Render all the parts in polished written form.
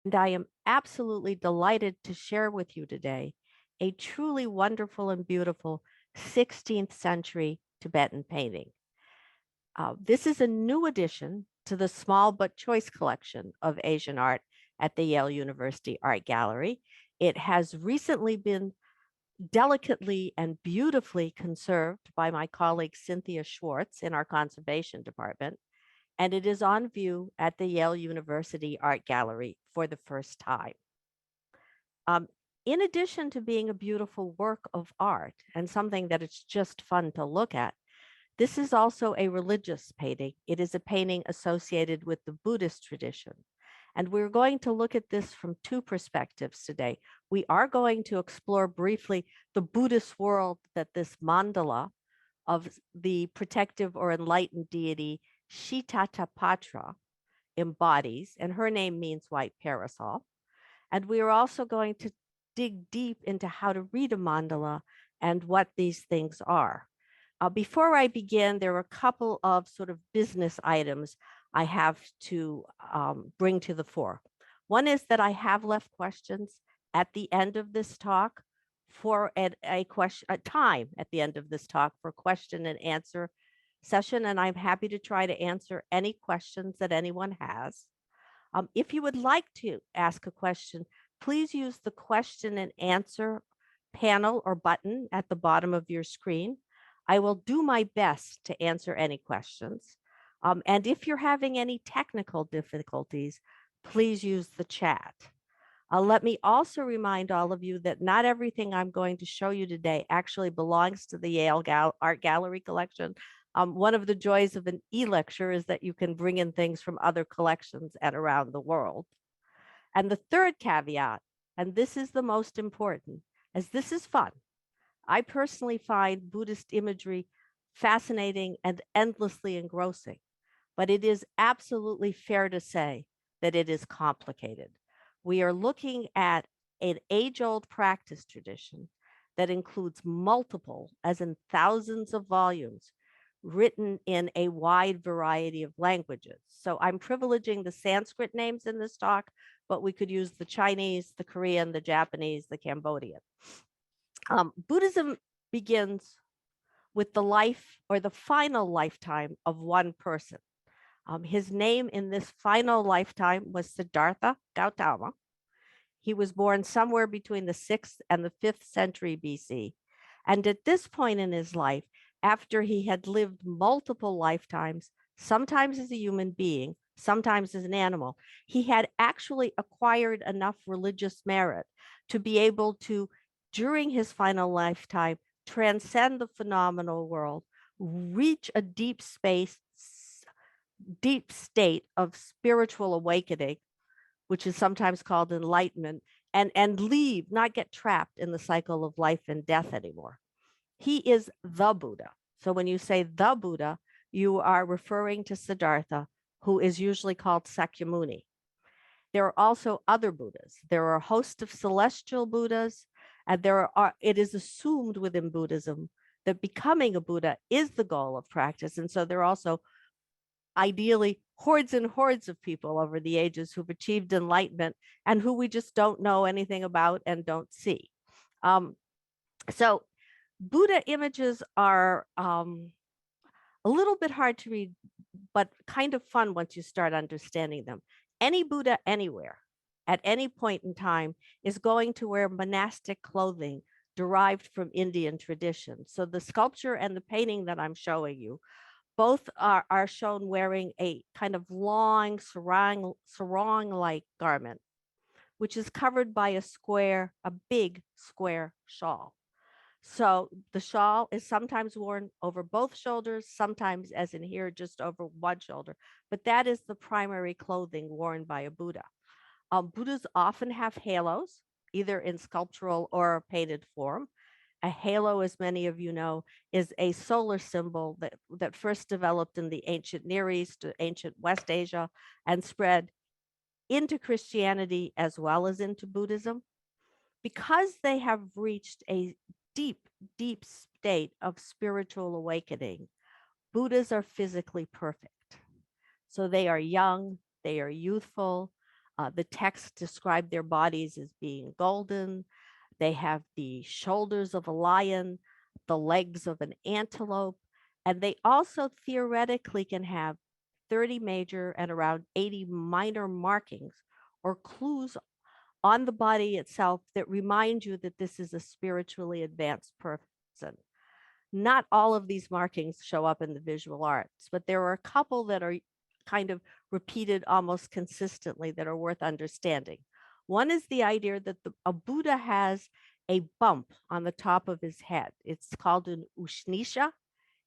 And I am absolutely delighted to share with you today a truly wonderful and beautiful 16th century Tibetan painting. This is a new addition to the small but choice collection of Asian art at the Yale University Art Gallery. It has recently been delicately and beautifully conserved by my colleague Cynthia Schwartz in our conservation department, and it is on view at the Yale University Art Gallery for the first time. Um, in addition to being a beautiful work of art and something that it's just fun to look at, this is also a religious painting. It is a painting associated with the Buddhist tradition. And we're going to look at this from two perspectives today. We are going to explore briefly the Buddhist world that this mandala of the protective or enlightened deity Shitatapatra embodies, and her name means white parasol. And we are also going to dig deep into how to read a mandala and what these things are. Before I begin, there are a couple of sort of business items I have to bring to the fore. One is that I have left questions at the end of this talk for a time at the end of this talk for question and answer session, and I'm happy to try to answer any questions that anyone has. If you would like to ask a question, please use the question and answer panel or button at the bottom of your screen. I will do my best to answer any questions. And if you're having any technical difficulties, please use the chat. Let me also remind all of you that not everything I'm going to show you today actually belongs to the Yale Art Gallery collection. One of the joys of an e-lecture is that you can bring in things from other collections and around the world. And the third caveat, and this is the most important, as this is fun. I personally find Buddhist imagery fascinating and endlessly engrossing, but it is absolutely fair to say that it is complicated. We are looking at an age-old practice tradition that includes multiple, as in thousands of volumes, written in a wide variety of languages. So I'm privileging the Sanskrit names in this talk, but we could use the Chinese, the Korean, the Japanese, the Cambodian. Buddhism begins with the life or the final lifetime of one person. His name in this final lifetime was Siddhartha Gautama. He was born somewhere between the 6th and the 5th century BC. And at this point in his life, after he had lived multiple lifetimes, sometimes as a human being, sometimes as an animal, he had actually acquired enough religious merit to be able to, during his final lifetime, transcend the phenomenal world, reach a deep state of spiritual awakening, which is sometimes called enlightenment, and leave, not get trapped in the cycle of life and death anymore. He is the Buddha. So when you say the Buddha, you are referring to Siddhartha, who is usually called Sakyamuni. There are also other Buddhas. There are a host of celestial Buddhas, and it is assumed within Buddhism that becoming a Buddha is the goal of practice. And so there are also ideally hordes and hordes of people over the ages who've achieved enlightenment and who we just don't know anything about and don't see. So Buddha images are a little bit hard to read, but kind of fun once you start understanding them. Any Buddha anywhere at any point in time is going to wear monastic clothing derived from Indian tradition. So the sculpture and the painting that I'm showing you both are shown wearing a kind of long sarong-like garment, which is covered by a big square shawl. So the shawl is sometimes worn over both shoulders, sometimes, as in here, just over one shoulder. But that is the primary clothing worn by a Buddha. Buddhas often have halos, either in sculptural or painted form. A halo, as many of you know, is a solar symbol that first developed in the ancient Near East, ancient West Asia, and spread into Christianity as well as into Buddhism. Because they have reached a deep, deep state of spiritual awakening, Buddhas are physically perfect. So they are young, they are youthful, The texts describe their bodies as being golden. They have the shoulders of a lion, the legs of an antelope, and they also theoretically can have 30 major and around 80 minor markings or clues on the body itself that remind you that this is a spiritually advanced person. Not all of these markings show up in the visual arts, but there are a couple that are kind of repeated almost consistently that are worth understanding. One is the idea that a Buddha has a bump on the top of his head. It's called an Ushnisha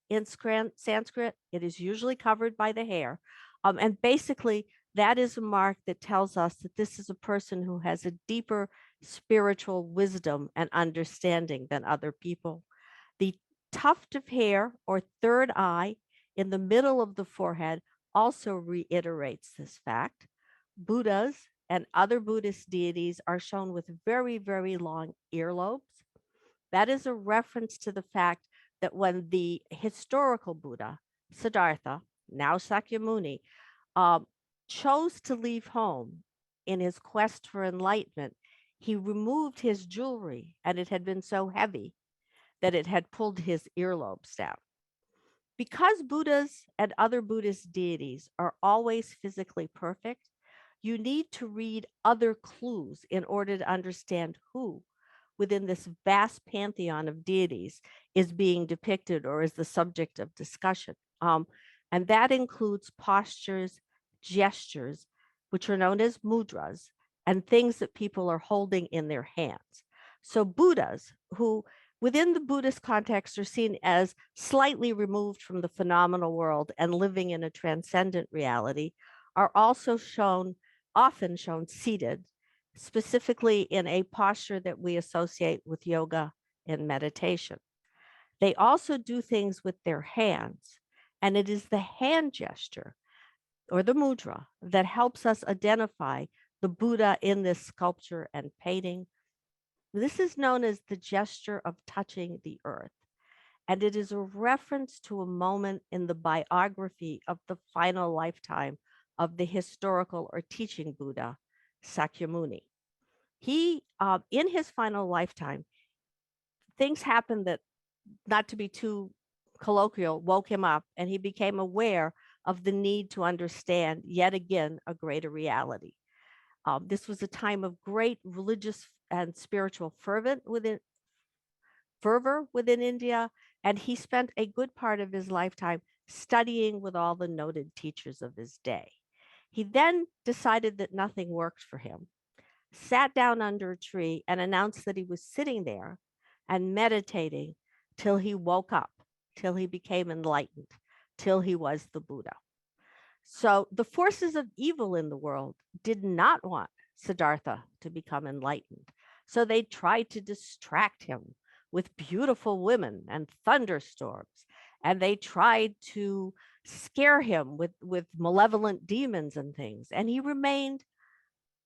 in Sanskrit. It is usually covered by the hair. And basically, that is a mark that tells us that this is a person who has a deeper spiritual wisdom and understanding than other people. The tuft of hair or third eye in the middle of the forehead also reiterates this fact. Buddhas and other Buddhist deities are shown with very, very long earlobes. That is a reference to the fact that when the historical Buddha, Siddhartha, now Sakyamuni, chose to leave home in his quest for enlightenment, he removed his jewelry, and it had been so heavy that it had pulled his earlobes down. Because Buddhas and other Buddhist deities are always physically perfect, you need to read other clues in order to understand who within this vast pantheon of deities is being depicted or is the subject of discussion. And that includes postures, gestures, which are known as mudras, and things that people are holding in their hands. So Buddhas, who within the Buddhist context are seen as slightly removed from the phenomenal world and living in a transcendent reality, are also often shown seated, specifically in a posture that we associate with yoga and meditation. They also do things with their hands, and it is the hand gesture or the mudra that helps us identify the Buddha in this sculpture and painting. This is known as the gesture of touching the earth, and it is a reference to a moment in the biography of the final lifetime of the historical or teaching Buddha, Sakyamuni. He, in his final lifetime, things happened that, not to be too colloquial, woke him up, and he became aware of the need to understand yet again a greater reality. This was a time of great religious and spiritual fervor within India, and he spent a good part of his lifetime studying with all the noted teachers of his day. He then decided that nothing worked for him, sat down under a tree and announced that he was sitting there and meditating till he woke up, till he became enlightened, till he was the Buddha. So the forces of evil in the world did not want Siddhartha to become enlightened. So they tried to distract him with beautiful women and thunderstorms. And they tried to scare him with malevolent demons and things. And he remained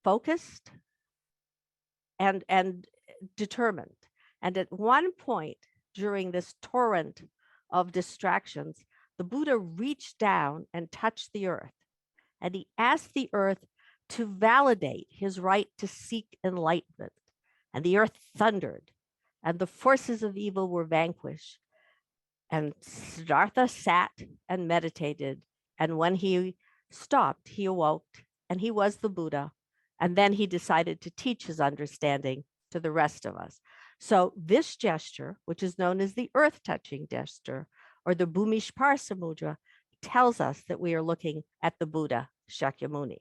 focused and determined. And at one point during this torrent of distractions, the Buddha reached down and touched the earth. And he asked the earth to validate his right to seek enlightenment. And the earth thundered, and the forces of evil were vanquished. And Siddhartha sat and meditated. And when he stopped, he awoke, and he was the Buddha. And then he decided to teach his understanding to the rest of us. So this gesture, which is known as the earth-touching gesture, or the Bhumishparsa mudra, tells us that we are looking at the Buddha, Shakyamuni.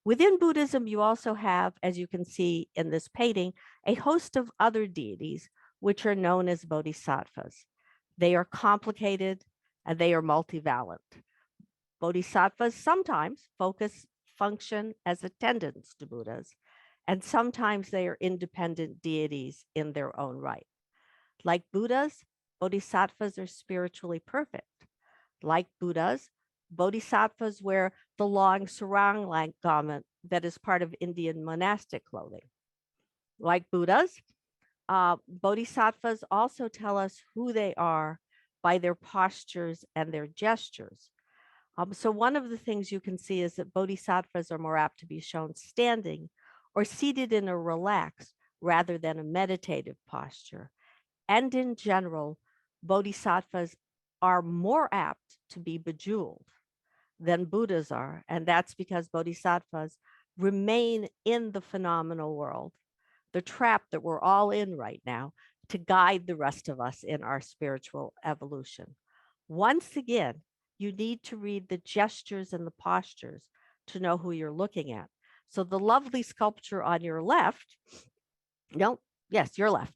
Within Buddhism, you also have, as you can see in this painting, a host of other deities, which are known as bodhisattvas. They are complicated and they are multivalent. Bodhisattvas sometimes function as attendants to Buddhas, and sometimes they are independent deities in their own right. Like Buddhas, bodhisattvas are spiritually perfect. Like Buddhas, bodhisattvas wear the long sarong garment that is part of Indian monastic clothing. Like Buddhas, bodhisattvas also tell us who they are by their postures and their gestures. So one of the things you can see is that bodhisattvas are more apt to be shown standing or seated in a relaxed rather than a meditative posture. And in general, bodhisattvas are more apt to be bejeweled than Buddhas are. And that's because bodhisattvas remain in the phenomenal world, the trap that we're all in right now, to guide the rest of us in our spiritual evolution. Once again, you need to read the gestures and the postures to know who you're looking at. So the lovely sculpture on your left, no, yes, your left,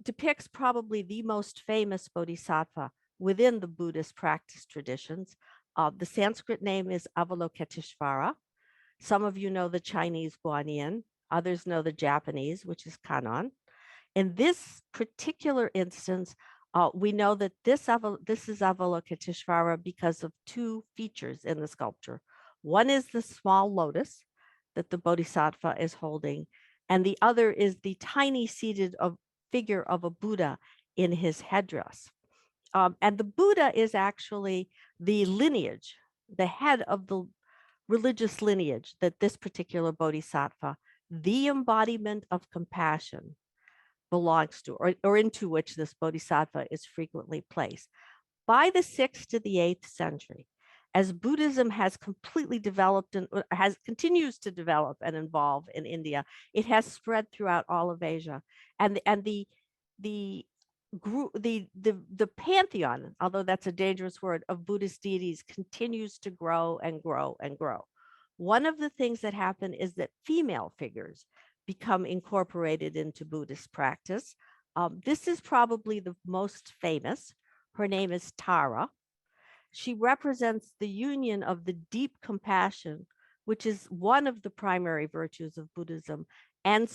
depicts probably the most famous bodhisattva within the Buddhist practice traditions. The Sanskrit name is Avalokiteshvara. Some of you know the Chinese Guanyin, others know the Japanese, which is Kannon. In this particular instance, we know that this is Avalokiteshvara because of two features in the sculpture. One is the small lotus that the bodhisattva is holding, and the other is the tiny seated figure of a Buddha in his headdress. And the Buddha is actually the lineage, the head of the religious lineage that this particular bodhisattva, the embodiment of compassion, belongs to, or into which this bodhisattva is frequently placed. By the 6th to the 8th century, as Buddhism has completely developed and continues to develop and evolve in India, it has spread throughout all of Asia, and the group, the pantheon, although that's a dangerous word, of Buddhist deities continues to grow and grow and grow. One of the things that happen is that female figures become incorporated into Buddhist practice. This is probably the most famous. Her name is Tara. She represents the union of the deep compassion, which is one of the primary virtues of Buddhism, and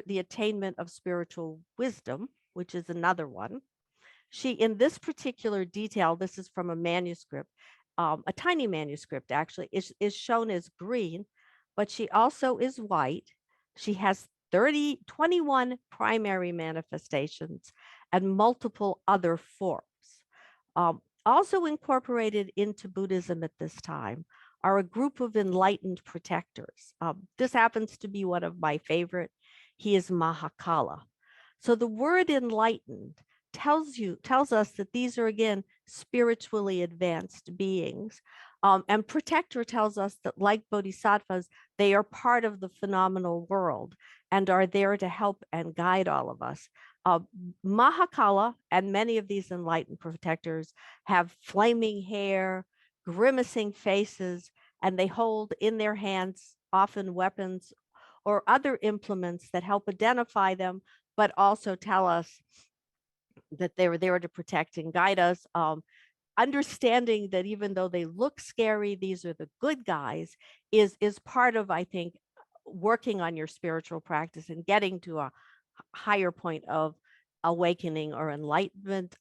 the attainment of spiritual wisdom, which is another one. She, in this particular detail, this is from a manuscript, a tiny manuscript actually, is shown as green, but she also is white. She has 21 primary manifestations and multiple other forms. Also incorporated into Buddhism at this time are a group of enlightened protectors. This happens to be one of my favorite. He is Mahakala. So the word enlightened tells us that these are, again, spiritually advanced beings. And protector tells us that, like bodhisattvas, they are part of the phenomenal world and are there to help and guide all of us. Mahakala and many of these enlightened protectors have flaming hair, grimacing faces, and they hold in their hands often weapons or other implements that help identify them, but also tell us that they were there to protect and guide us. Understanding that even though they look scary, these are the good guys, is part of, I think, working on your spiritual practice and getting to a higher point of awakening or enlightenment.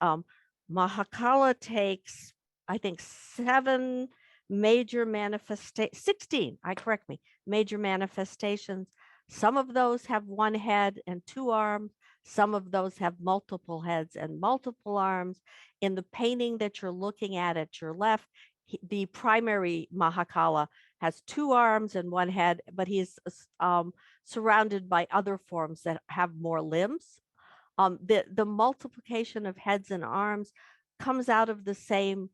Mahakala takes, I think, 16, major manifestations. Some of those have one head and two arms. Some of those have multiple heads and multiple arms. In the painting that you're looking at your left, the primary Mahakala has two arms and one head, but he's surrounded by other forms that have more limbs. The multiplication of heads and arms comes out of the same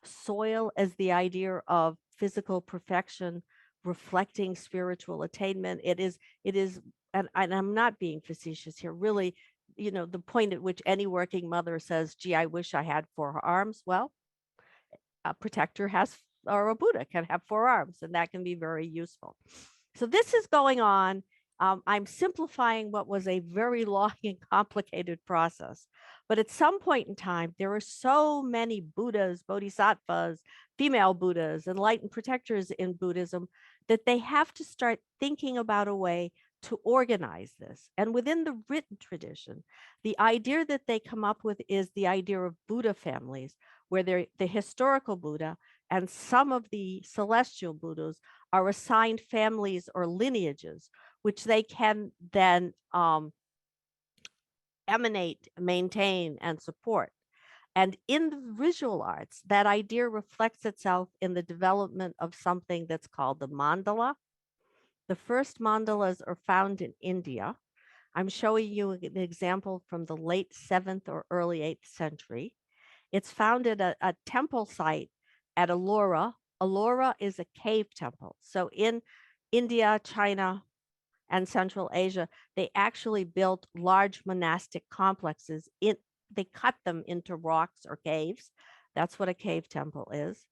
soil as the idea of physical perfection reflecting spiritual attainment. It is, and I'm not being facetious here, really, the point at which any working mother says, gee, I wish I had 4 arms. Well, a protector has, or a Buddha can have 4 arms, and that can be very useful. So this is going on. I'm simplifying what was a very long and complicated process. But at some point in time, there are so many Buddhas, bodhisattvas, female Buddhas, enlightened protectors in Buddhism that they have to start thinking about a way to organize this. And within the written tradition, the idea that they come up with is the idea of Buddha families, where the historical Buddha and some of the celestial Buddhas are assigned families or lineages, which they can then emanate, maintain, and support. And in the visual arts, that idea reflects itself in the development of something that's called the mandala. The first mandalas are found in India. I'm showing you an example from the late 7th or early 8th century. It's found at a temple site at Ellora. Ellora is a cave temple. So in India, China, and Central Asia, they actually built large monastic complexes. They cut them into rocks or caves. That's what a cave temple is.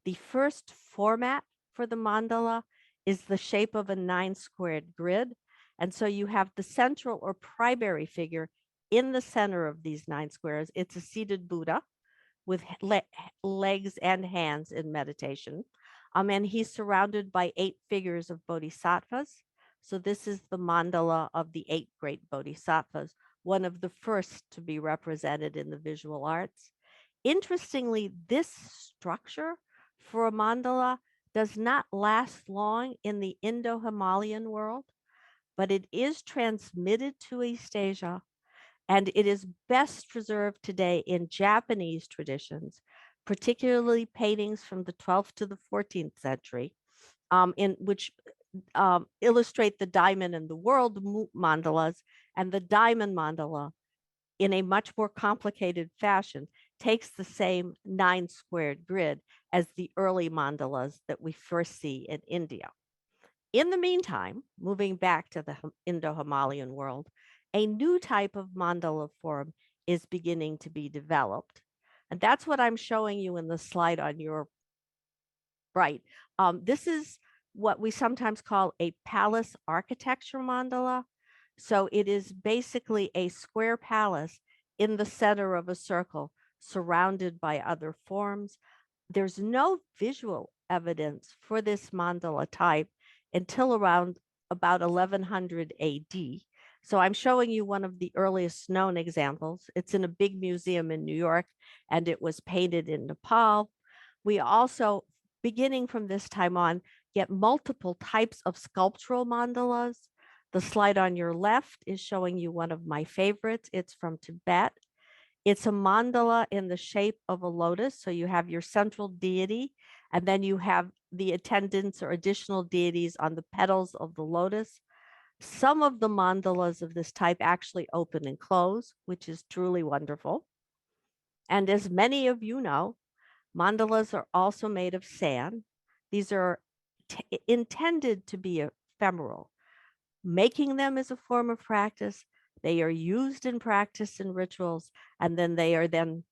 The first format for the mandala is the shape of a 9 squared grid. And so you have the central or primary figure in the center of these 9 squares. It's a seated Buddha with legs and hands in meditation. And he's surrounded by 8 figures of bodhisattvas. So this is the mandala of the 8 great bodhisattvas, one of the first to be represented in the visual arts. Interestingly, this structure for a mandala does not last long in the Indo-Himalayan world, but it is transmitted to East Asia, and it is best preserved today in Japanese traditions, particularly paintings from the 12th to the 14th century, in which illustrate the diamond and the world mandalas, and the diamond mandala in a much more complicated fashion takes the same 9 squared grid as the early mandalas that we first see in India. In the meantime, moving back to the Indo-Himalayan world, a new type of mandala form is beginning to be developed. And that's what I'm showing you in the slide on your right. This is what we sometimes call a palace architecture mandala. So it is basically a square palace in the center of a circle surrounded by other forms. There's no visual evidence for this mandala type until around about 1100 AD. So I'm showing you one of the earliest known examples. It's in a big museum in New York, and it was painted in Nepal. We also, beginning from this time on, get multiple types of sculptural mandalas. The slide on your left is showing you one of my favorites. It's from Tibet. It's a mandala in the shape of a lotus. So you have your central deity, and then you have the attendants or additional deities on the petals of the lotus. Some of the mandalas of this type actually open and close, which is truly wonderful. And as many of you know, mandalas are also made of sand. These are intended to be ephemeral. Making them is a form of practice. They are used in practice and rituals, and then they are then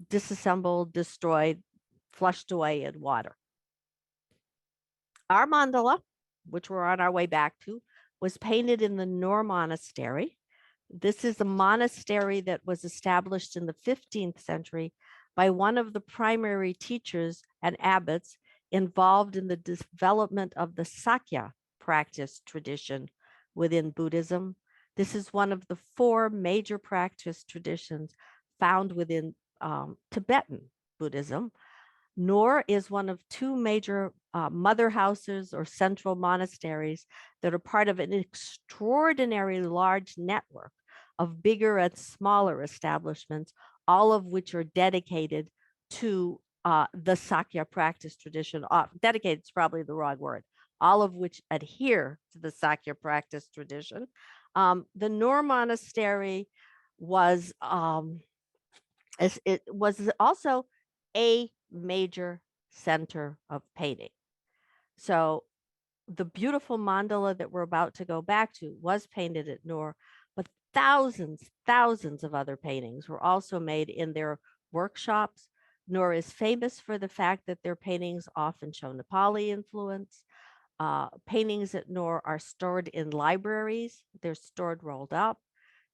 disassembled, destroyed, flushed away in water. Our mandala, which we're on our way back to, was painted in the Nor Monastery. This is a monastery that was established in the 15th century by one of the primary teachers and abbots involved in the development of the Sakya practice tradition within Buddhism. This is one of the 4 major practice traditions found within Tibetan Buddhism. Nor is one of 2 major mother houses or central monasteries that are part of an extraordinarily large network of bigger and smaller establishments, all of which are dedicated to the Sakya practice tradition. Dedicated is probably the wrong word. All of which adhere to the Sakya practice tradition. The Nor Monastery was it was also a major center of painting. So the beautiful mandala that we're about to go back to was painted at Nor, but thousands of other paintings were also made in their workshops. Nor is famous for the fact that their paintings often show Nepali influence. Paintings at Nor are stored in libraries. They're stored rolled up.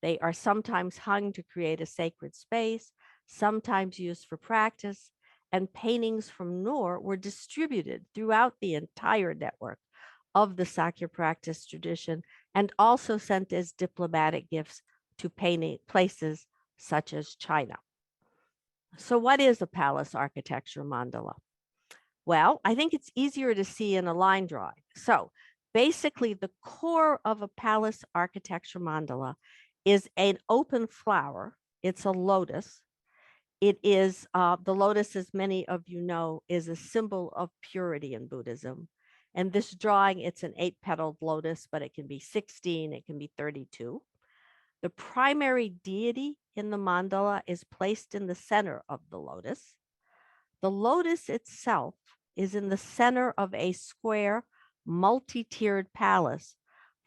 They are sometimes hung to create a sacred space, sometimes used for practice, and paintings from Nor were distributed throughout the entire network of the Sakya practice tradition and also sent as diplomatic gifts to painting places such as China. So what is a palace architecture mandala? Well, I think it's easier to see in a line drawing. So basically the core of a palace architecture mandala is an open flower. It's a lotus. It is the lotus, as many of you know, is a symbol of purity in Buddhism. And this drawing, it's an 8-petaled lotus, but it can be 16, it can be 32. The primary deity in the mandala is placed in the center of the lotus. The lotus itself is in the center of a square, multi-tiered palace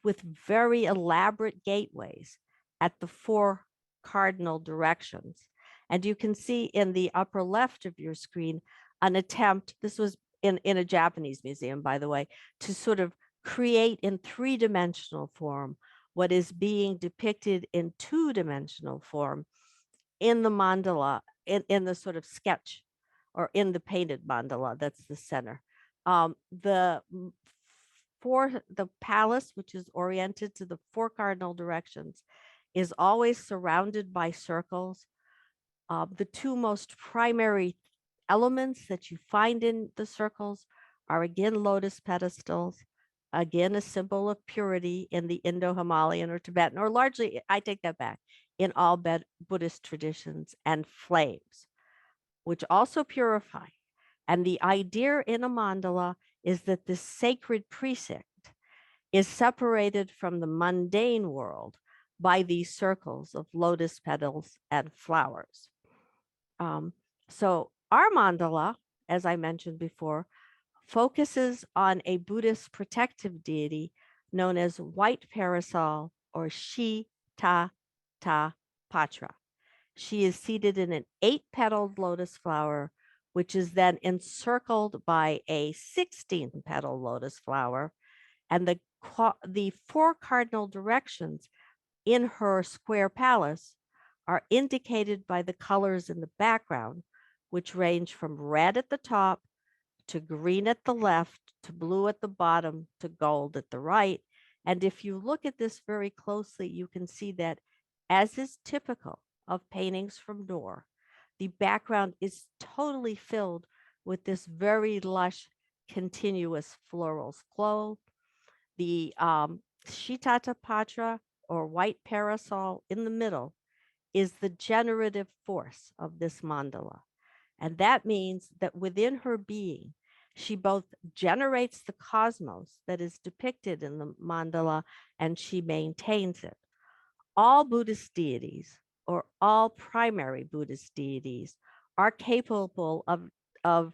with very elaborate gateways at the 4 cardinal directions. And you can see in the upper left of your screen an attempt, this was in a Japanese museum, by the way, to sort of create in 3-dimensional form what is being depicted in 2-dimensional form in the mandala, in the sort of sketch or in the painted mandala that's the center. The palace, which is oriented to the 4 cardinal directions, is always surrounded by circles. The 2 most primary elements that you find in the circles are again lotus pedestals, again a symbol of purity in the Indo-Himalayan or Tibetan, or largely, I take that back, in all Buddhist traditions, and flames, which also purify. And the idea in a mandala is that this sacred precinct is separated from the mundane world by these circles of lotus petals and flowers. So our mandala, as I mentioned before, focuses on a Buddhist protective deity known as White Parasol or Shita Patra. She is seated in an 8-petaled lotus flower, which is then encircled by a 16-petal lotus flower. And the 4 cardinal directions in her square palace are indicated by the colors in the background, which range from red at the top to green at the left to blue at the bottom to gold at the right. And if you look at this very closely, you can see that, as is typical of paintings from Noor, the background is totally filled with this very lush, continuous floral flow. The Shitata Patra, or white parasol in the middle, is the generative force of this mandala. And that means that within her being, she both generates the cosmos that is depicted in the mandala and she maintains it. All Buddhist deities, or all primary Buddhist deities, are capable of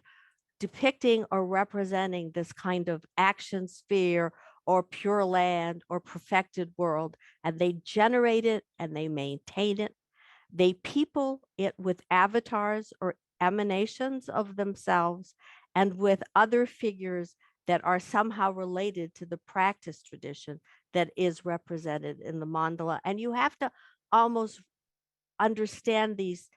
depicting or representing this kind of action sphere or pure land or perfected world, and they generate it and they maintain it. They people it with avatars or emanations of themselves and with other figures that are somehow related to the practice tradition that is represented in the mandala. And you have to almost understand these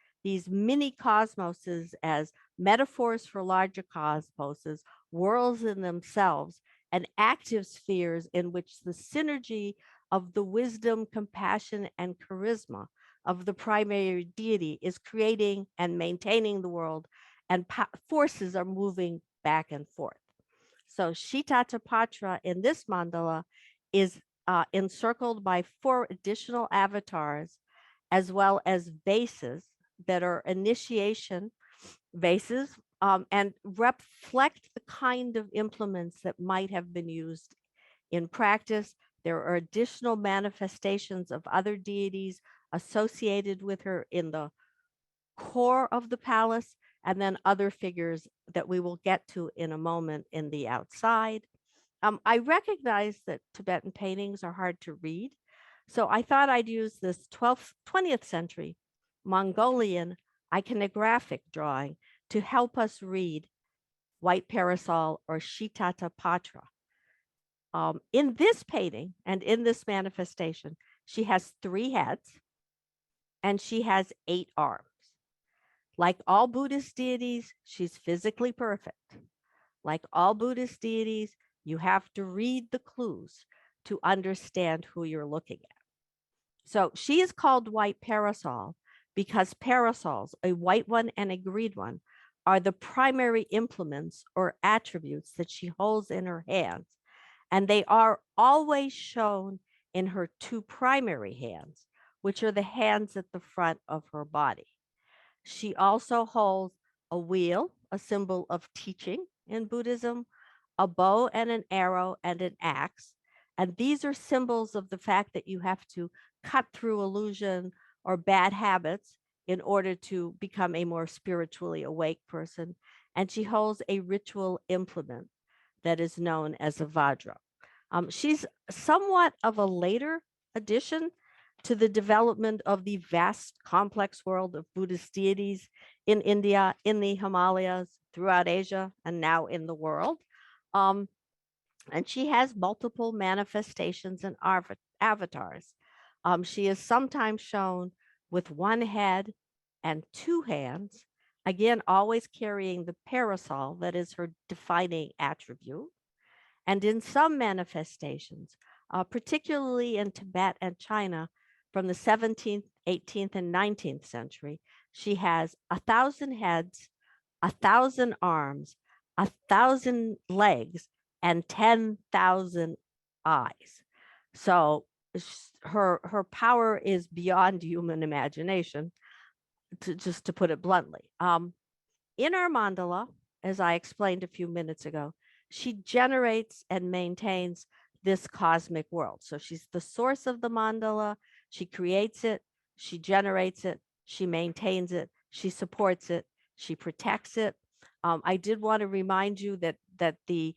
mini cosmoses as metaphors for larger cosmoses, worlds in themselves, and active spheres in which the synergy of the wisdom, compassion, and charisma of the primary deity is creating and maintaining the world, and forces are moving back and forth. So Shitata in this mandala is encircled by 4 additional avatars, as well as vases that are initiation vases, and reflect the kind of implements that might have been used in practice. There are additional manifestations of other deities associated with her in the core of the palace, and then other figures that we will get to in a moment in the outside. I recognize that Tibetan paintings are hard to read, so I thought I'd use this 20th century Mongolian iconographic drawing to help us read White Parasol or Shitata Patra. In this painting and in this manifestation, she has 3 heads and she has 8 arms. Like all Buddhist deities, she's physically perfect. Like all Buddhist deities, you have to read the clues to understand who you're looking at. So she is called White Parasol because parasols, a white one and a green one, are the primary implements or attributes that she holds in her hands. And they are always shown in her 2 primary hands, which are the hands at the front of her body. She also holds a wheel, a symbol of teaching in Buddhism, a bow and an arrow and an axe. And these are symbols of the fact that you have to cut through illusion or bad habits in order to become a more spiritually awake person. And she holds a ritual implement that is known as a Vajra. She's somewhat of a later addition to the development of the vast, complex world of Buddhist deities in India, in the Himalayas, throughout Asia, and now in the world. Um, and she has multiple manifestations and avatars. She is sometimes shown with one head and two hands, again, always carrying the parasol that is her defining attribute. And in some manifestations, particularly in Tibet and China from the 17th, 18th, and 19th century, she has 1,000 heads, 1,000 arms, 1,000 legs, and 10,000 eyes. So her power is beyond human imagination, just to put it bluntly. In our mandala, as I explained a few minutes ago, she generates and maintains this cosmic world. So she's the source of the mandala. She creates it, she generates it, she maintains it, she supports it, she protects it. I did want to remind you that the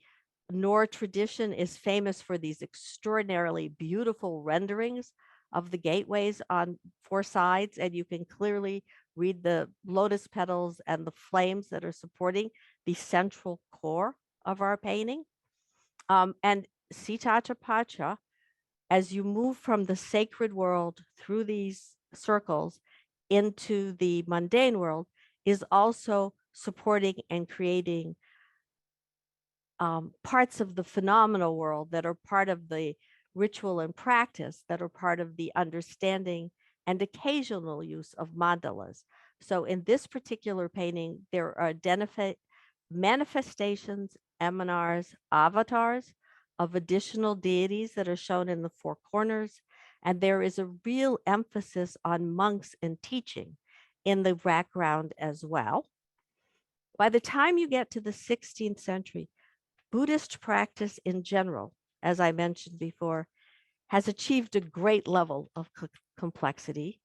Noor tradition is famous for these extraordinarily beautiful renderings of the gateways on four sides, and you can clearly read the lotus petals and the flames that are supporting the central core of our painting. And Sitatapacha, as you move from the sacred world through these circles into the mundane world, is also supporting and creating parts of the phenomenal world that are part of the ritual and practice, that are part of the understanding and occasional use of mandalas. So in this particular painting, there are manifestations, emanars, avatars of additional deities that are shown in the four corners. And there is a real emphasis on monks and teaching in the background as well. By the time you get to the 16th century, Buddhist practice in general, as I mentioned before, has achieved a great level of complexity,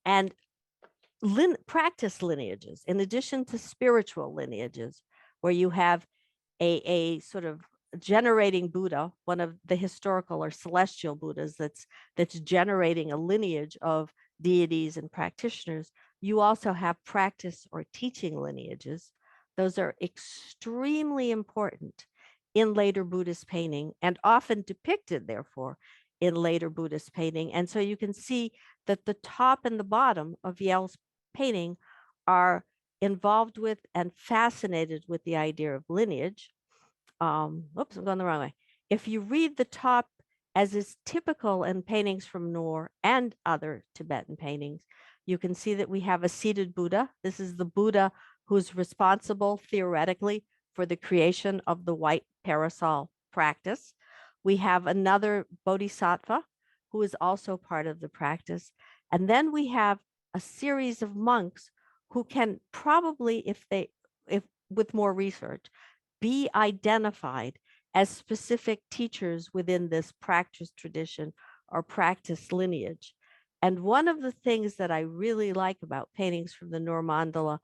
and practice lineages, in addition to spiritual lineages, where you have a sort of generating Buddha, one of the historical or celestial Buddhas that's generating a lineage of deities and practitioners. You also have practice or teaching lineages. Those are extremely important in later Buddhist painting and often depicted, therefore, in later Buddhist painting. And so you can see that the top and the bottom of Yale's painting are involved with and fascinated with the idea of lineage. Oops, I'm going the wrong way. If you read the top, as is typical in paintings from Noor and other Tibetan paintings, you can see that we have a seated Buddha. This is the Buddha who's responsible theoretically for the creation of the white parasol practice. We have another Bodhisattva who is also part of the practice. And then we have a series of monks who can probably, if with more research, be identified as specific teachers within this practice tradition or practice lineage. And one of the things that I really like about paintings from the Noor Mandala,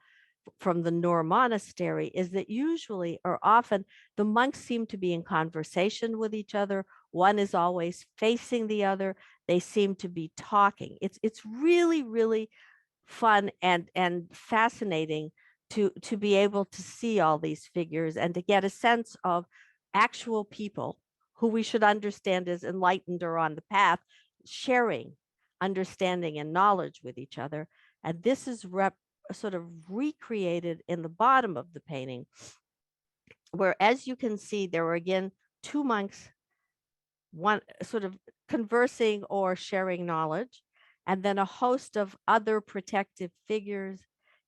from the Noor monastery, is that usually or often the monks seem to be in conversation with each other. One is always facing the other. They seem to be talking. It's really, really fun and fascinating to be able to see all these figures and to get a sense of actual people who we should understand as enlightened or on the path, sharing understanding and knowledge with each other. And this is sort of recreated in the bottom of the painting, where, as you can see, there were again two monks, one sort of conversing or sharing knowledge, and then a host of other protective figures,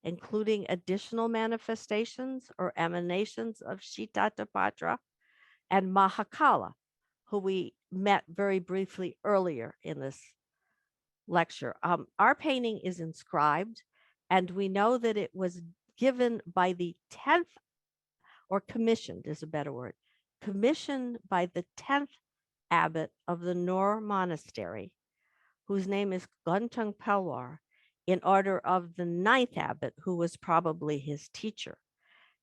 including additional manifestations or emanations of Shitatapatra and Mahakala, who we met very briefly earlier in this lecture. Our painting is inscribed, And we know that it was given by the 10th, or commissioned is a better word, commissioned by the 10th abbot of the Nor monastery, whose name is Gontung Pelwar, in order of the 9th abbot, who was probably his teacher.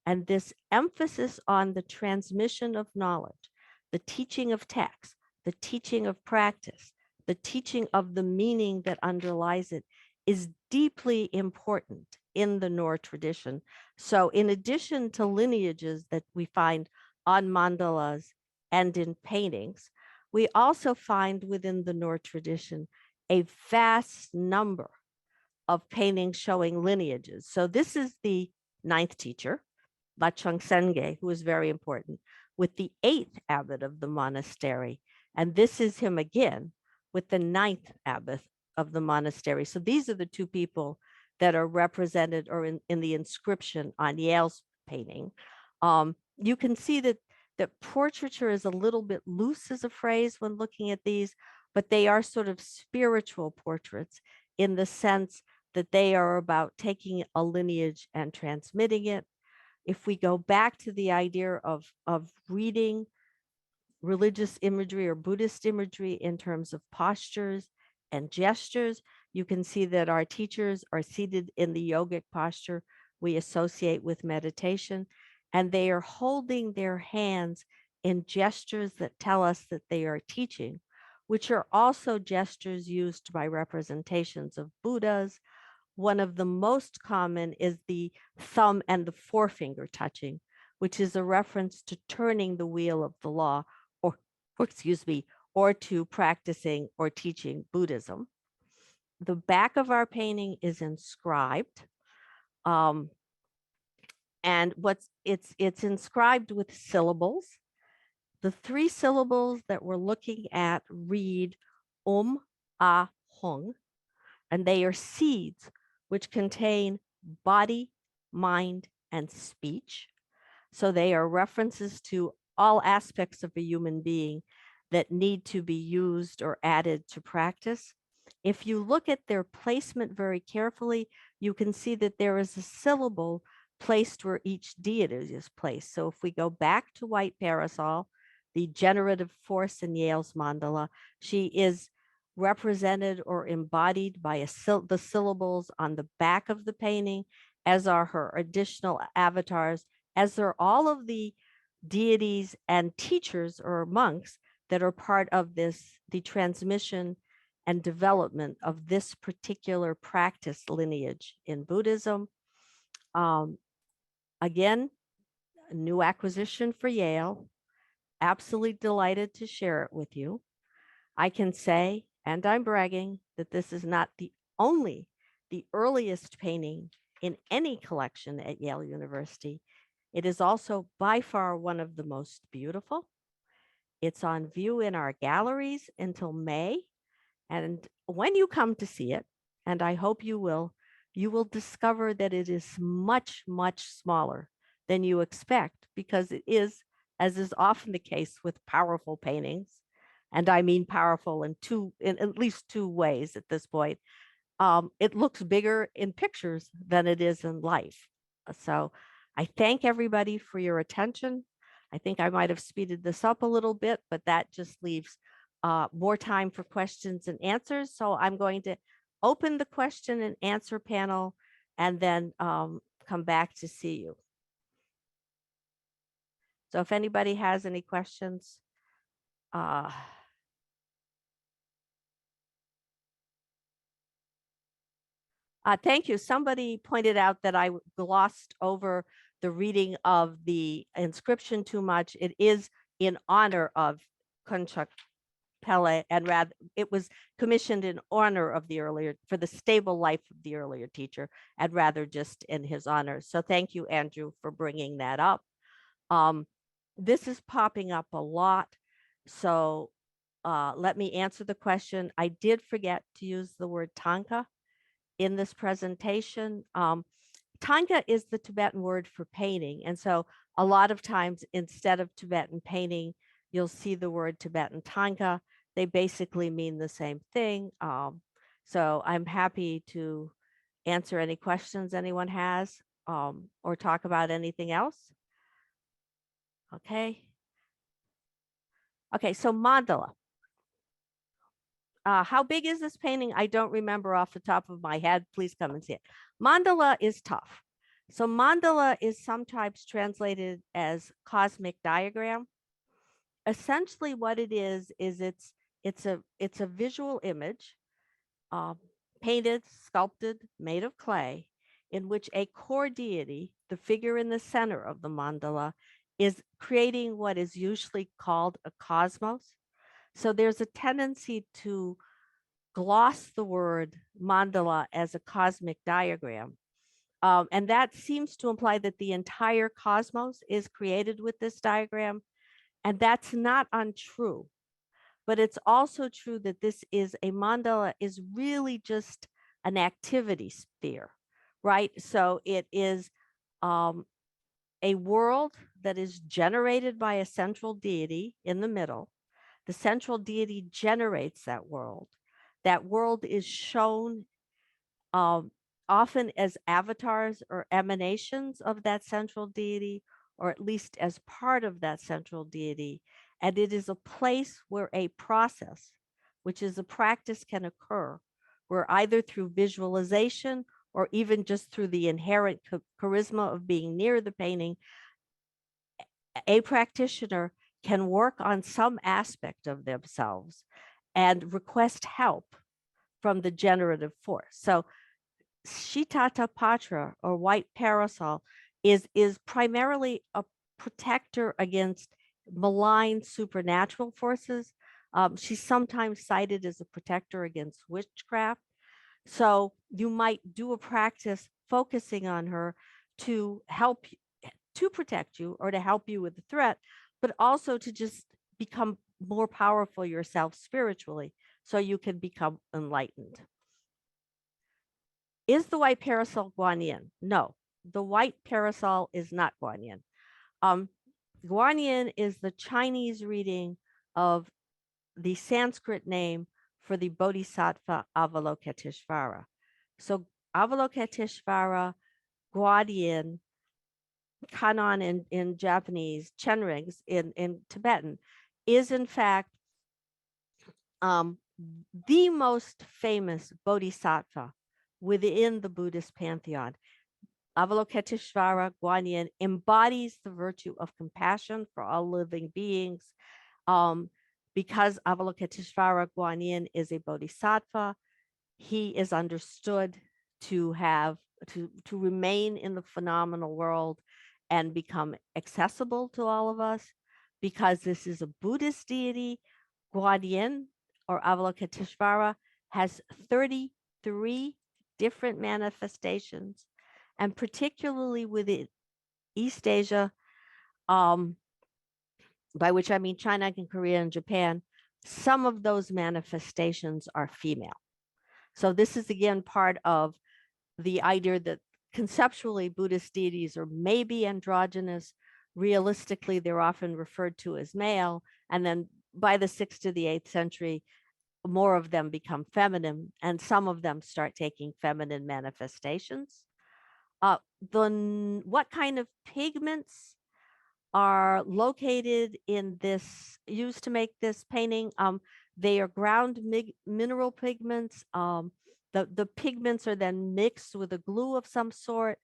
And this emphasis on the transmission of knowledge, the teaching of text, the teaching of practice, the teaching of the meaning that underlies it is deeply important in the Nor tradition. So in addition to lineages that we find on mandalas and in paintings, we also find within the Nor tradition a vast number of paintings showing lineages. So this is the 9th teacher, Lachung Senge, who is very important, with the 8th abbot of the monastery. And this is him again with the 9th abbot of the monastery. So these are the two people that are represented or in the inscription on Yale's painting. You can see that portraiture is a little bit loose as a phrase when looking at these, but they are sort of spiritual portraits in the sense that they are about taking a lineage and transmitting it. If we go back to the idea of reading religious imagery or Buddhist imagery in terms of postures and gestures, you can see that our teachers are seated in the yogic posture we associate with meditation, and they are holding their hands in gestures that tell us that they are teaching, which are also gestures used by representations of Buddhas. One of the most common is the thumb and the forefinger touching, which is a reference to turning the wheel of the law, or excuse me, or to practicing or teaching Buddhism. The back of our painting is inscribed. And it's inscribed with syllables. The 3 syllables that we're looking at read Ah Hung, and they are seeds which contain body, mind, and speech. So they are references to all aspects of a human being that need to be used or added to practice. If you look at their placement very carefully, you can see that there is a syllable placed where each deity is placed. So if we go back to White Parasol, the generative force in Yale's mandala, she is represented or embodied by the syllables on the back of the painting, as are her additional avatars, as are all of the deities and teachers or monks that are part of the transmission and development of this particular practice lineage in Buddhism. Again, a new acquisition for Yale. Absolutely delighted to share it with you. I can say, and I'm bragging, that this is not the earliest painting in any collection at Yale University. It is also by far one of the most beautiful. It's on view in our galleries until May. And when you come to see it, and I hope you will discover that it is much, much smaller than you expect, because it is, as is often the case with powerful paintings, and I mean powerful in at least 2 ways at this point. It looks bigger in pictures than it is in life. So I thank everybody for your attention. I think I might have speeded this up a little bit, but that just leaves more time for questions and answers. So I'm going to open the question and answer panel and then come back to see you. So if anybody has any questions, thank you. Somebody pointed out that I glossed over the reading of the inscription too much. It is in honor of Kunchak Pele, and rather it was commissioned in honor of for the stable life of the earlier teacher, and rather just in his honor. So thank you, Andrew, for bringing that up. This is popping up a lot. So let me answer the question. I did forget to use the word tanka in this presentation. Tanka is the Tibetan word for painting. And so a lot of times instead of Tibetan painting, you'll see the word Tibetan tanka. They basically mean the same thing. So I'm happy to answer any questions anyone has, or talk about anything else. Okay. Okay, so mandala. How big is this painting? I don't remember off the top of my head. Please come and see it. Mandala is tough. So mandala is sometimes translated as cosmic diagram. Essentially what it is it's a visual image, um, painted, sculpted, made of clay, in which a core deity, the figure in the center of the mandala, is creating what is usually called a cosmos. So there's a tendency to gloss the word mandala as a cosmic diagram. And that seems to imply that the entire cosmos is created with this diagram. And that's not untrue. But it's also true that this is a mandala is really just an activity sphere, right? So it is a world that is generated by a central deity in the middle. The central deity generates that world. That world is shown often as avatars or emanations of that central deity, or at least as part of that central deity. And it is a place where a process, which is a practice, can occur, where either through visualization or even just through the inherent charisma of being near the painting, a practitioner can work on some aspect of themselves and request help from the generative force. So Shitata Patra, or white parasol, is primarily a protector against malign supernatural forces. She's sometimes cited as a protector against witchcraft. So you might do a practice focusing on her to help to protect you or to help you with the threat, but also to just become more powerful yourself spiritually so you can become enlightened. Is the white parasol Guanyin? No, the white parasol is not Guanyin. Guanyin is the Chinese reading of the Sanskrit name for the Bodhisattva Avalokiteshvara. So Avalokiteshvara, Guanyin, Kannon in Japanese, Chenrings in Tibetan, is in fact the most famous bodhisattva within the Buddhist pantheon. Avalokiteshvara Guanyin embodies the virtue of compassion for all living beings. Because Avalokiteshvara Guanyin is a bodhisattva, he is understood to have to remain in the phenomenal world and become accessible to all of us. Because this is a Buddhist deity, Guanyin or Avalokiteshvara has 33 different manifestations, and particularly within East Asia, by which I mean China and Korea and Japan, some of those manifestations are female. So this is again part of the idea that conceptually Buddhist deities are maybe androgynous. Realistically, they're often referred to as male. And then by the 6th to the 8th century, more of them become feminine, and some of them start taking feminine manifestations. What kind of pigments are located in this, used to make this painting? They are ground mineral pigments. The pigments are then mixed with a glue of some sort.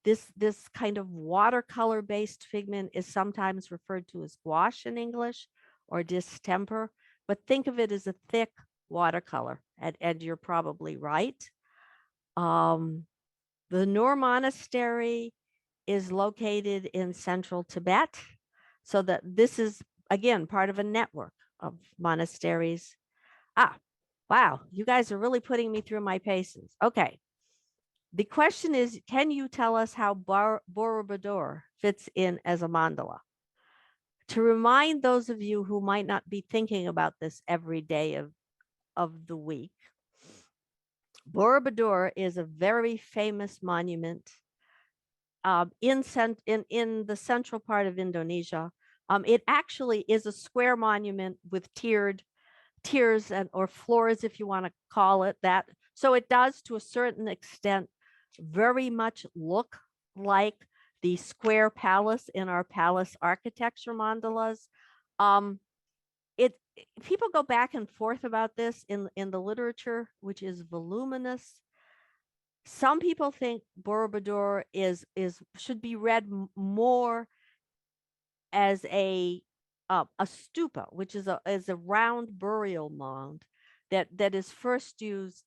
This kind of watercolor based pigment is sometimes referred to as gouache in English, or distemper, but think of it as a thick watercolor, and you're probably right. The Nur Monastery is located in central Tibet, so that this is again part of a network of monasteries. Wow, you guys are really putting me through my paces. Okay. The question is, can you tell us how Borobudur fits in as a mandala? To remind those of you who might not be thinking about this every day of the week, Borobudur is a very famous monument in the central part of Indonesia. It actually is a square monument with tiers and or floors, if you want to call it that, So it does, to a certain extent, very much look like the square palace in our palace architecture mandalas. Um, it People go back and forth about this in the literature, which is voluminous. Some people think Borobudur is should be read more as a stupa, which is a round burial mound that is first used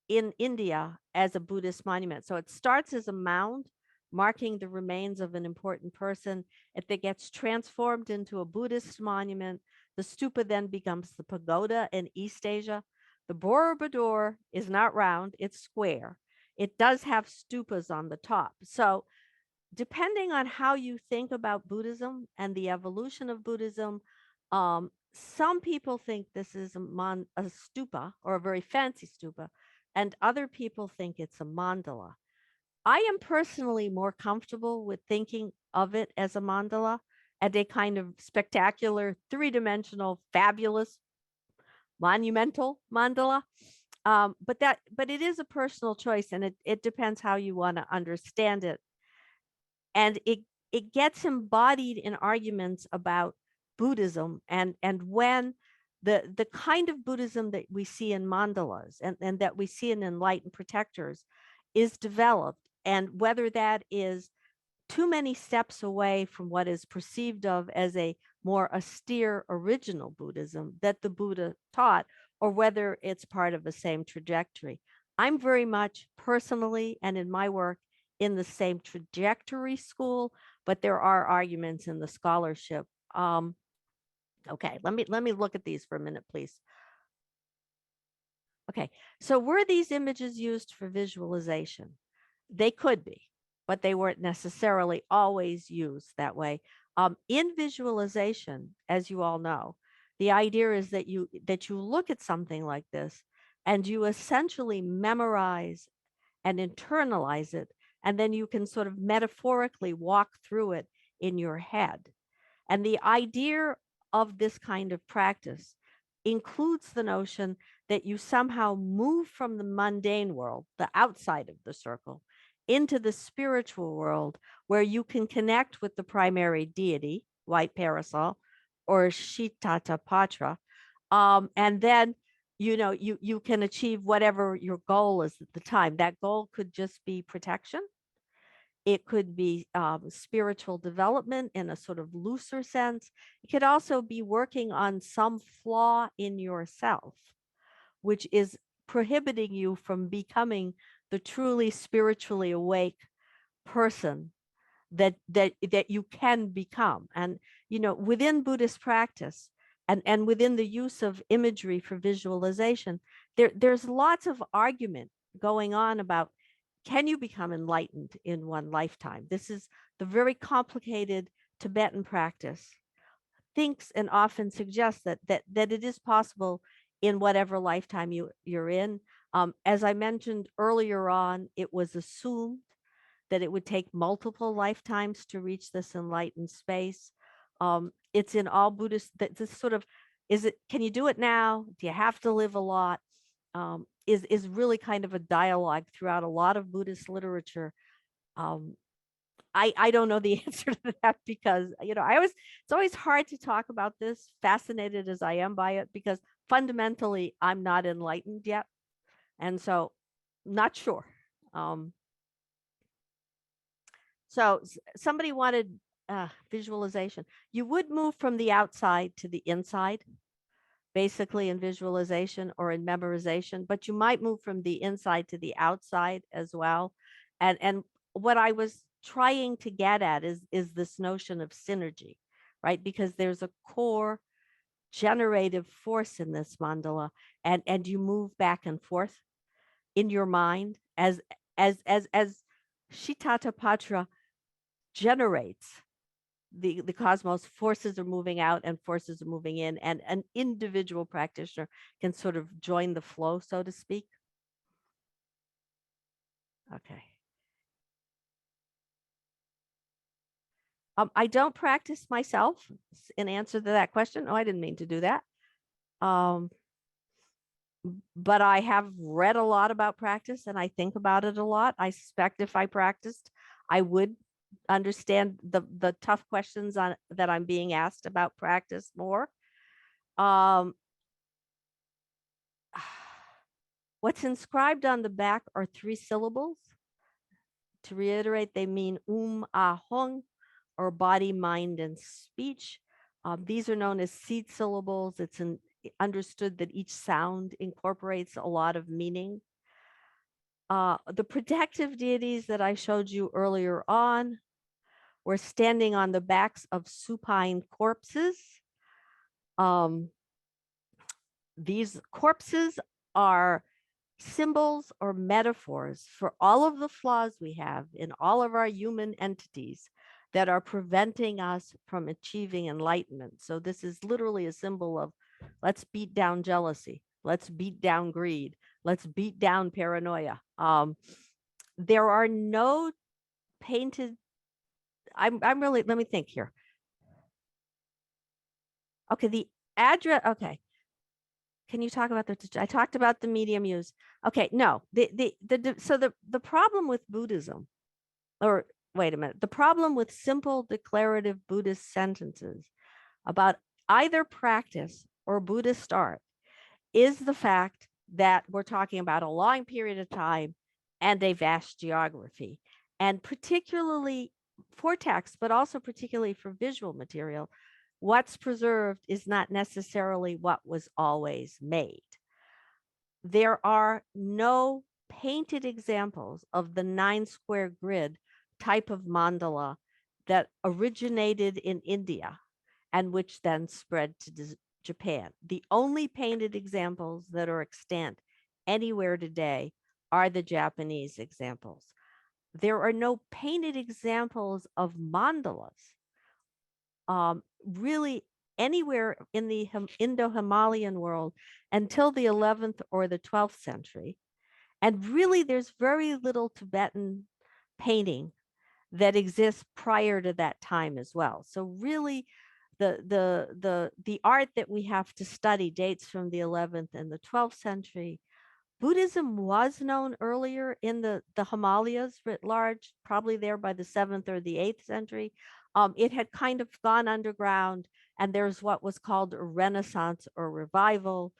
in India as a Buddhist monument. So it starts as a mound marking the remains of an important person. If it gets transformed into a Buddhist monument, the stupa then becomes the pagoda in East Asia. The Borobudur is not round, it's square. It does have stupas on the top. So depending on how you think about Buddhism and the evolution of Buddhism, some people think this is a stupa or a very fancy stupa, and other people think it's a mandala. I am personally more comfortable with thinking of it as a mandala and a kind of spectacular, three-dimensional, fabulous, monumental mandala. But it is a personal choice, and it depends how you want to understand it. And it gets embodied in arguments about Buddhism and when the kind of Buddhism that we see in mandalas and that we see in enlightened protectors is developed, and whether that is too many steps away from what is perceived of as a more austere original Buddhism that the Buddha taught, or whether it's part of the same trajectory. I'm very much personally and in my work in the same trajectory school, but there are arguments in the scholarship. Okay, let me look at these for a minute, please. Okay, so were these images used for visualization? They could be, but they weren't necessarily always used that way. In visualization, as you all know, the idea is that you look at something like this and you essentially memorize and internalize it, and then you can sort of metaphorically walk through it in your head. And the idea of this kind of practice includes the notion that you somehow move from the mundane world, the outside of the circle, into the spiritual world where you can connect with the primary deity, white parasol, or Shitatapatra. And then, you can achieve whatever your goal is at the time. That goal could just be protection. It could be spiritual development in a sort of looser sense. It could also be working on some flaw in yourself, which is prohibiting you from becoming the truly spiritually awake person that you can become. And within Buddhist practice and within the use of imagery for visualization, there's lots of argument going on about, can you become enlightened in one lifetime? This is the very complicated Tibetan practice thinks and often suggests that it is possible in whatever lifetime you're in. As I mentioned earlier on, it was assumed that it would take multiple lifetimes to reach this enlightened space. It's in all Buddhist, that this sort of, can you do it now? Do you have to live a lot? Is really kind of a dialogue throughout a lot of Buddhist literature. I don't know the answer to that because, it's always hard to talk about this, fascinated as I am by it, because fundamentally I'm not enlightened yet. And so not sure. So somebody wanted visualization. You would move from the outside to the inside, basically in visualization or in memorization, but you might move from the inside to the outside as well. And what I was trying to get at is this notion of synergy, right? Because there's a core generative force in this mandala, and you move back and forth in your mind as Shitatapatra generates the cosmos. Forces are moving out and forces are moving in, and an individual practitioner can sort of join the flow, so to speak. Okay. I don't practice myself in answer to that question. Oh, I didn't mean to do that. but I have read a lot about practice and I think about it a lot. I suspect if I practiced, I would understand the tough questions on that I'm being asked about practice more. Um, what's inscribed on the back are 3 syllables. To reiterate, they mean ahong, or body, mind, and speech. These are known as seed syllables. It's understood that each sound incorporates a lot of meaning. The protective deities that I showed you earlier on were standing on the backs of supine corpses. These corpses are symbols or metaphors for all of the flaws we have in all of our human entities that are preventing us from achieving enlightenment. So this is literally a symbol of let's beat down jealousy, let's beat down greed, let's beat down paranoia. There are no painted, I'm really, let me think here. Okay, the address, okay. Can you talk about I talked about the medium use. Okay, no, so the problem with Buddhism, or wait a minute, the problem with simple declarative Buddhist sentences about either practice or Buddhist art is the fact that we're talking about a long period of time and a vast geography. And particularly for text, but also particularly for visual material, what's preserved is not necessarily what was always made. There are no painted examples of the 9 square grid type of mandala that originated in India and which then spread to Japan. The only painted examples that are extant anywhere today are the Japanese examples. There are no painted examples of mandalas really anywhere in the Indo-Himalayan world until the 11th or the 12th century. And really, there's very little Tibetan painting that exists prior to that time as well. So really, the art that we have to study dates from the 11th and the 12th century. Buddhism was known earlier in the Himalayas writ large, probably there by the 7th or the 8th century. It had kind of gone underground, and there's what was called a renaissance or revival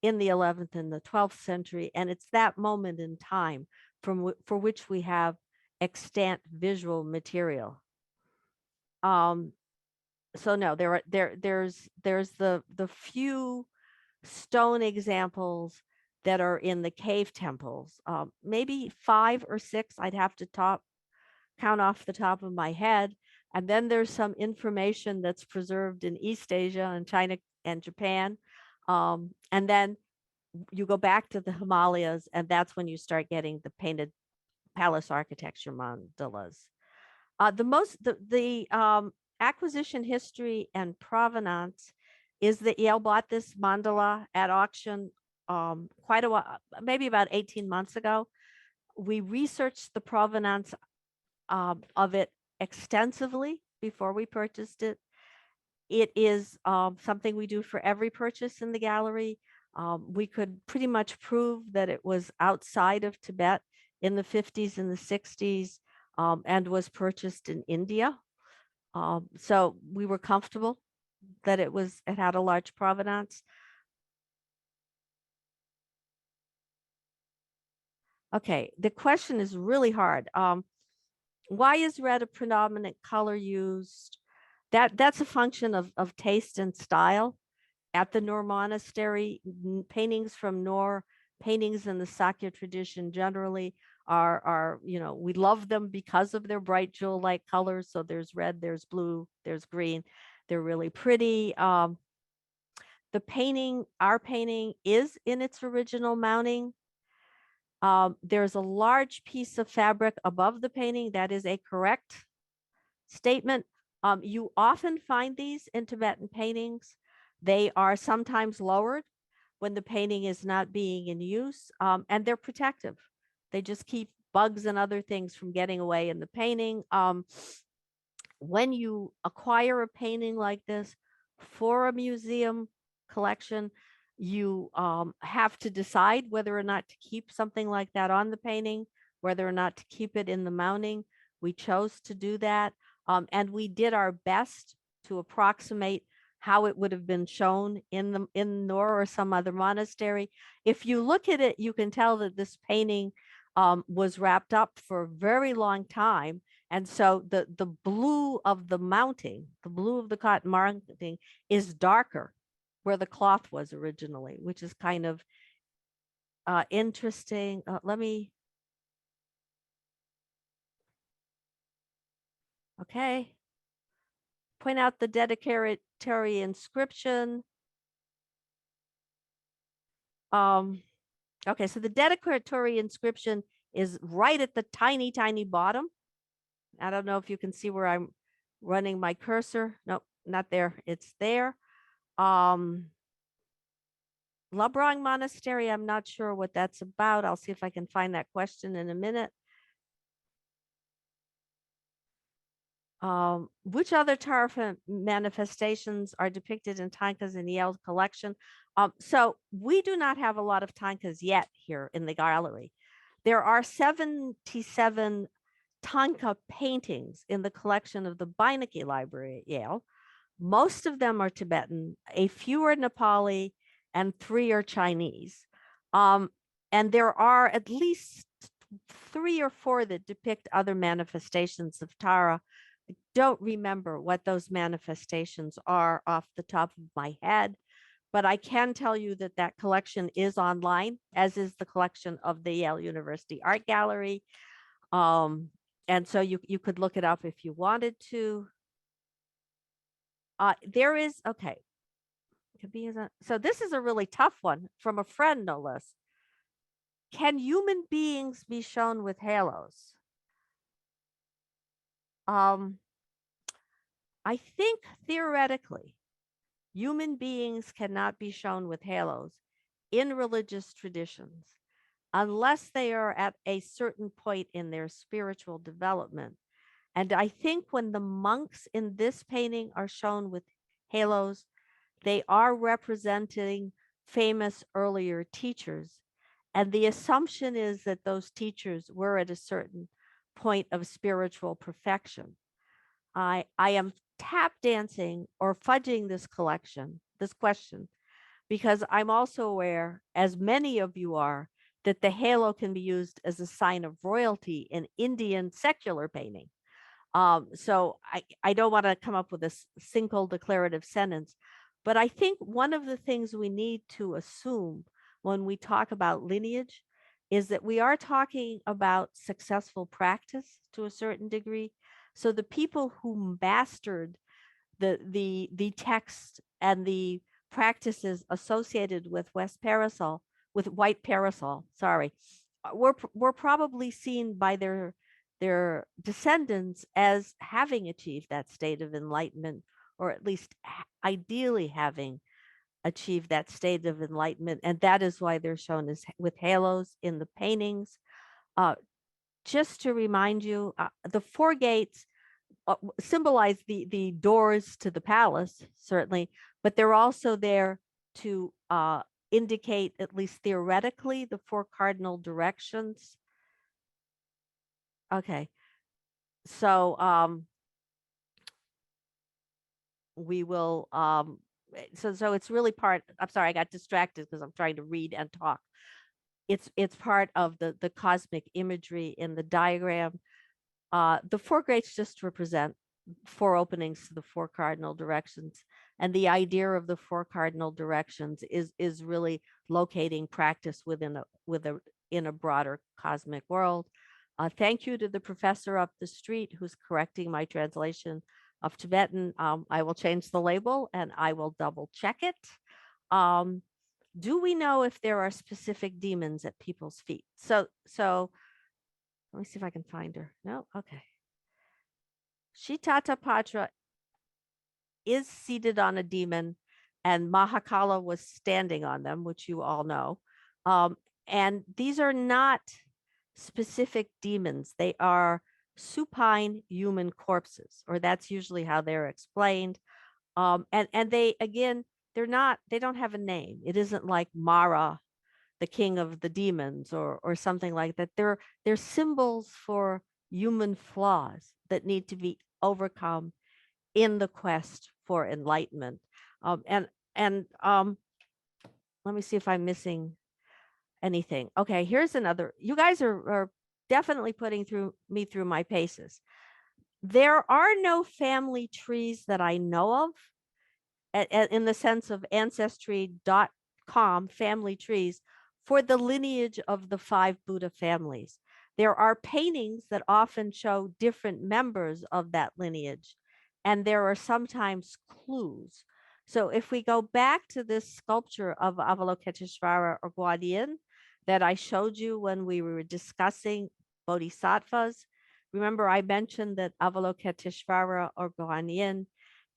in the 11th and the 12th century. And it's that moment in time for which we have extant visual material. So no, there's the few stone examples that are in the cave temples, maybe 5 or 6. I'd have to count off the top of my head. And then there's some information that's preserved in East Asia and China and Japan. And then you go back to the Himalayas, and that's when you start getting the painted palace architecture mandalas. The acquisition history and provenance is that Yale bought this mandala at auction quite a while, maybe about 18 months ago. We researched the provenance of it extensively before we purchased it. It is something we do for every purchase in the gallery. We could pretty much prove that it was outside of Tibet in the 50s and the 60s and was purchased in India. So we were comfortable that it had a large provenance. Okay, the question is really hard. Why is red a predominant color used? That's a function of taste and style. At the Noor Monastery, paintings from Noor, paintings in the Sakya tradition generally are, we love them because of their bright jewel-like colors. So there's red, there's blue, there's green. They're really pretty. Our painting is in its original mounting. There's a large piece of fabric above the painting. That is a correct statement. You often find these in Tibetan paintings. They are sometimes lowered when the painting is not being in use, and they're protective. They just keep bugs and other things from getting away in the painting. When you acquire a painting like this for a museum collection, You have to decide whether or not to keep something like that on the painting, whether or not to keep it in the mounting. We chose to do that. And we did our best to approximate how it would have been shown in Nor or some other monastery. If you look at it, you can tell that this painting was wrapped up for a very long time. And so the blue of the mounting, the blue of the cotton mounting is darker where the cloth was originally, which is kind of interesting. Let me, okay, point out the dedicatory inscription. Okay, so the dedicatory inscription is right at the tiny, tiny bottom. I don't know if you can see where I'm running my cursor. Nope, not there. It's there. Labrang Monastery, I'm not sure what that's about. I'll see if I can find that question in a minute. Which other Tara manifestations are depicted in Tankas in Yale's collection? So we do not have a lot of Tankas yet here in the gallery. There are 77 Tanka paintings in the collection of the Beinecke Library at Yale. Most of them are Tibetan, a few are Nepali, and 3 are Chinese. And there are at least 3 or 4 that depict other manifestations of Tara. I don't remember what those manifestations are off the top of my head, but I can tell you that that collection is online, as is the collection of the Yale University Art Gallery. And so you could look it up if you wanted to. There is, okay. So this is a really tough one from a friend, no less. Can human beings be shown with halos? I think theoretically, human beings cannot be shown with halos in religious traditions unless they are at a certain point in their spiritual development. And I think when the monks in this painting are shown with halos, they are representing famous earlier teachers. And the assumption is that those teachers were at a certain point of spiritual perfection. I am tap dancing or fudging this question, because I'm also aware, as many of you are, that the halo can be used as a sign of royalty in Indian secular painting. So I don't want to come up with a single declarative sentence, but I think one of the things we need to assume when we talk about lineage is that we are talking about successful practice to a certain degree. So the people who mastered the text and the practices associated with white parasol, sorry, were probably seen by their descendants as having achieved that state of enlightenment, or at least ideally having achieved that state of enlightenment. And that is why they're shown as with halos in the paintings. Just to remind you, the 4 gates symbolize the doors to the palace, certainly, but they're also there to indicate, at least theoretically, the 4 cardinal directions. Okay, so we will so it's really part, I'm sorry, I got distracted because I'm trying to read and talk. It's part of the cosmic imagery in the diagram. The 4 gates just represent 4 openings to the 4 cardinal directions. And the idea of the 4 cardinal directions is really locating practice in a broader cosmic world. Thank you to the professor up the street who's correcting my translation of Tibetan. I will change the label and I will double check it. Do we know if there are specific demons at people's feet? So let me see if I can find her. No, okay. Shitata is seated on a demon, and Mahakala was standing on them, which you all know. And these are not specific demons. They are supine human corpses, or that's usually how they're explained. And they, again, they don't have a name. It isn't like Mara, the king of the demons, or something like that. They're symbols for human flaws that need to be overcome in the quest for enlightenment. And let me see if I'm missing anything. Okay, here's another. You guys are definitely putting me through my paces. There are no family trees that I know of in the sense of ancestry.com family trees for the lineage of the 5 Buddha families. There are paintings that often show different members of that lineage, and there are sometimes clues. So if we go back to this sculpture of Avalokiteshvara or Guanyin that I showed you when we were discussing bodhisattvas, remember I mentioned that Avalokiteshvara or Guanyin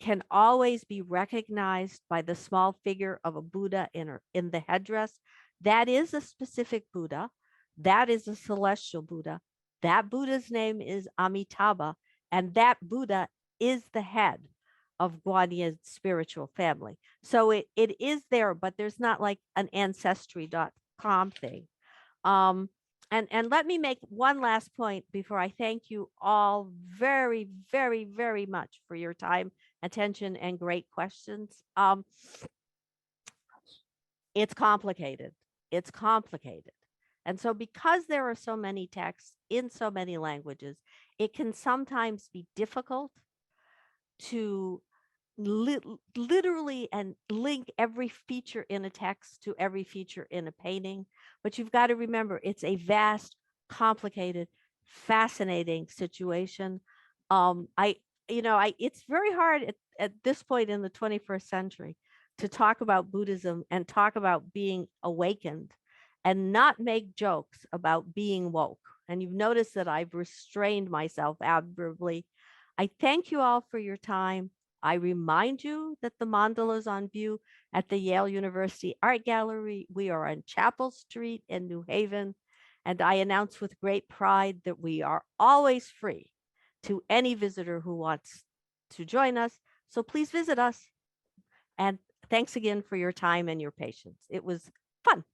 can always be recognized by the small figure of a Buddha in the headdress. That is a specific Buddha. That is a celestial Buddha. That Buddha's name is Amitabha, and that Buddha is the head of Guanyin spiritual family. So it is there, but there's not like an ancestry.com thing. Um, and let me make one last point before I thank you all very, very, very much for your time, attention, and great questions. It's complicated. It's complicated. And so because there are so many texts in so many languages, it can sometimes be difficult to literally and link every feature in a text to every feature in a painting. But you've got to remember, it's a vast, complicated, fascinating situation. It's very hard at this point in the 21st century to talk about Buddhism and talk about being awakened and not make jokes about being woke. And you've noticed that I've restrained myself admirably. I thank you all for your time. I remind you that the mandala is on view at the Yale University Art Gallery. We are on Chapel Street in New Haven. And I announce with great pride that we are always free to any visitor who wants to join us. So please visit us. And thanks again for your time and your patience. It was fun.